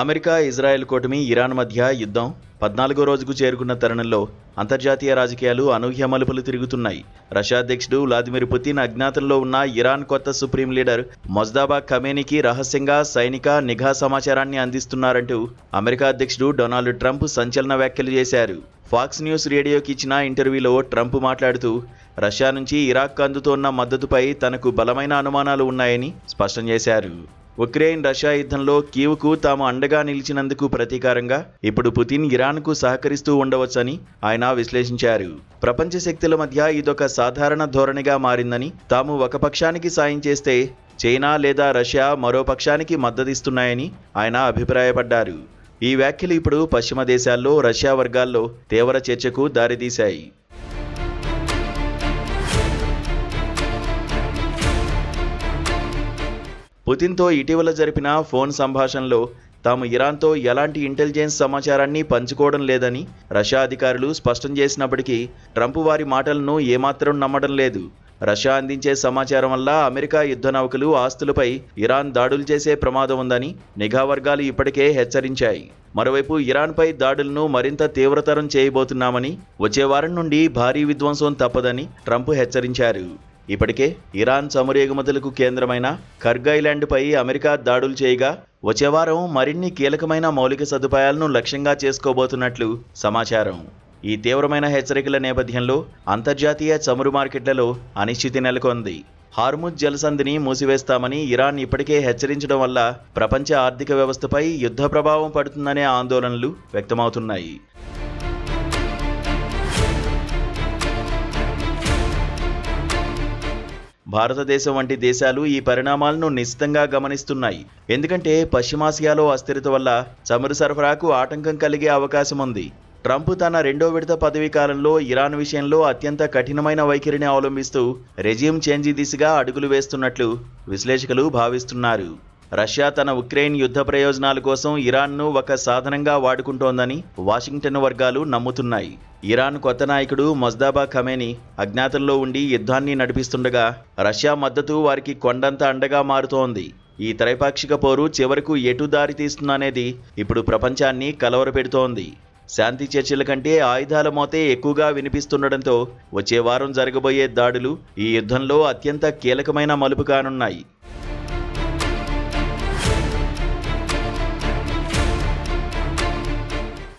America, Israel కూటమి, Iran మధ్య యుద్ధం 14వ రోజుకు చేరుకున్న తరుణంలో అంతర్జాతీయ రాజకీయాలు అనూహ్య మలుపులు తిరుగుతున్నాయి. రష్యా అధ్యక్షుడు వ్లాదిమిర్ పుతిన్ అజ్ఞాతంలో ఉన్న ఇరాన్ కొత్త సుప్రీం లీడర్ మొజ్తబా ఖమేనీకి రహస్యంగా సైనిక నిఘా సమాచారాన్ని అందిస్తున్నారంటూ అమెరికా అధ్యక్షుడు డొనాల్డ్ ట్రంప్ సంచలన వ్యాఖ్యలు చేశారు. ఫాక్స్ న్యూస్ రేడియోకి ఇచ్చిన ఇంటర్వ్యూలో ట్రంప్ మాట్లాడుతూ రష్యా నుంచి ఇరాక్ అందుతోన్న మద్దతుపై తనకు బలమైన అనుమానాలు ఉన్నాయని స్పష్టం చేశారు. ఉక్రెయిన్ రష్యా యుద్ధంలో కీవ్కు తాము అండగా నిలిచినందుకు ప్రతీకారంగా ఇప్పుడు పుతిన్ ఇరాన్కు సహకరిస్తూ ఉండవచ్చని ఆయన విశ్లేషించారు. ప్రపంచ శక్తుల మధ్య ఇదొక సాధారణ ధోరణిగా మారిందని, తాము ఒక పక్షానికి సాయం చేస్తే చైనా లేదా రష్యా మరో పక్షానికి మద్దతిస్తున్నాయని ఆయన అభిప్రాయపడ్డారు. ఈ వ్యాఖ్యలు ఇప్పుడు పశ్చిమ దేశాల్లో రష్యా వర్గాల్లో తీవ్ర చర్చకు దారితీశాయి. పుతిన్తో ఇటీవల జరిపిన ఫోన్ సంభాషణలో తాము ఇరాన్తో ఎలాంటి ఇంటెలిజెన్స్ సమాచారాన్ని పంచుకోవడం లేదని రష్యా అధికారులు స్పష్టం చేసినప్పటికీ ట్రంప్ వారి మాటలను ఏమాత్రం నమ్మడం లేదు. రష్యా అందించే సమాచారం వల్ల అమెరికా యుద్ధ నౌకలు, ఆస్తులపై ఇరాన్ దాడులు చేసే ప్రమాదం ఉందని నిఘా వర్గాలు ఇప్పటికే హెచ్చరించాయి. మరోవైపు ఇరాన్పై దాడులను మరింత తీవ్రతరం చేయబోతున్నామని, వచ్చే వారం నుండి భారీ విధ్వంసం తప్పదని ట్రంప్ హెచ్చరించారు. ఇప్పటికే ఇరాన్ చమురు ఎగుమతులకు కేంద్రమైన కర్గ్ ఐలాండ్పై అమెరికా దాడులు చేయగా వచ్చే వారం మరిన్ని కీలకమైన మౌలిక సదుపాయాలను లక్ష్యంగా చేసుకోబోతున్నట్లు సమాచారం. ఈ తీవ్రమైన హెచ్చరికల నేపథ్యంలో అంతర్జాతీయ చమురు మార్కెట్లలో అనిశ్చితి నెలకొంది. హార్ముజ్ జలసంధిని మూసివేస్తామని ఇరాన్ ఇప్పటికే హెచ్చరించడం వల్ల ప్రపంచ ఆర్థిక వ్యవస్థపై యుద్ధ ప్రభావం పడుతుందనే ఆందోళనలు వ్యక్తమవుతున్నాయి. భారతదేశం వంటి దేశాలు ఈ పరిణామాలను నిశితంగా గమనిస్తున్నాయి. ఎందుకంటే పశ్చిమాసియాలో అస్థిరత వల్ల చమురు సరఫరాకు ఆటంకం కలిగే అవకాశం ఉంది. ట్రంప్ తన రెండో విడత పదవీ కాలంలో ఇరాన్ విషయంలో అత్యంత కఠినమైన వైఖరిని అవలంబిస్తూ రెజ్యూమ్ చేంజ్ దిశగా అడుగులు వేస్తున్నట్లు విశ్లేషకులు భావిస్తున్నారు. రష్యా తన ఉక్రెయిన్ యుద్ధ ప్రయోజనాల కోసం ఇరాన్ను ఒక సాధనంగా వాడుకుంటోందని వాషింగ్టన్ వర్గాలు నమ్ముతున్నాయి. ఇరాన్ కొత్త నాయకుడు మొజ్తబా ఖమేనీ అజ్ఞాతంలో ఉండి యుద్ధాన్ని నడిపిస్తుండగా రష్యా మద్దతు వారికి కొండంత అండగా మారుతోంది. ఈ త్రైపాక్షిక పోరు చివరకు ఎటు దారి తీస్తుందనేది ఇప్పుడు ప్రపంచాన్ని కలవరపెడుతోంది. శాంతి చర్చల కంటే ఆయుధాల మోతే ఎక్కువగా వినిపిస్తుండటంతో వచ్చే వారం జరగబోయే దాడులు ఈ యుద్ధంలో అత్యంత కీలకమైన మలుపు కానున్నాయి.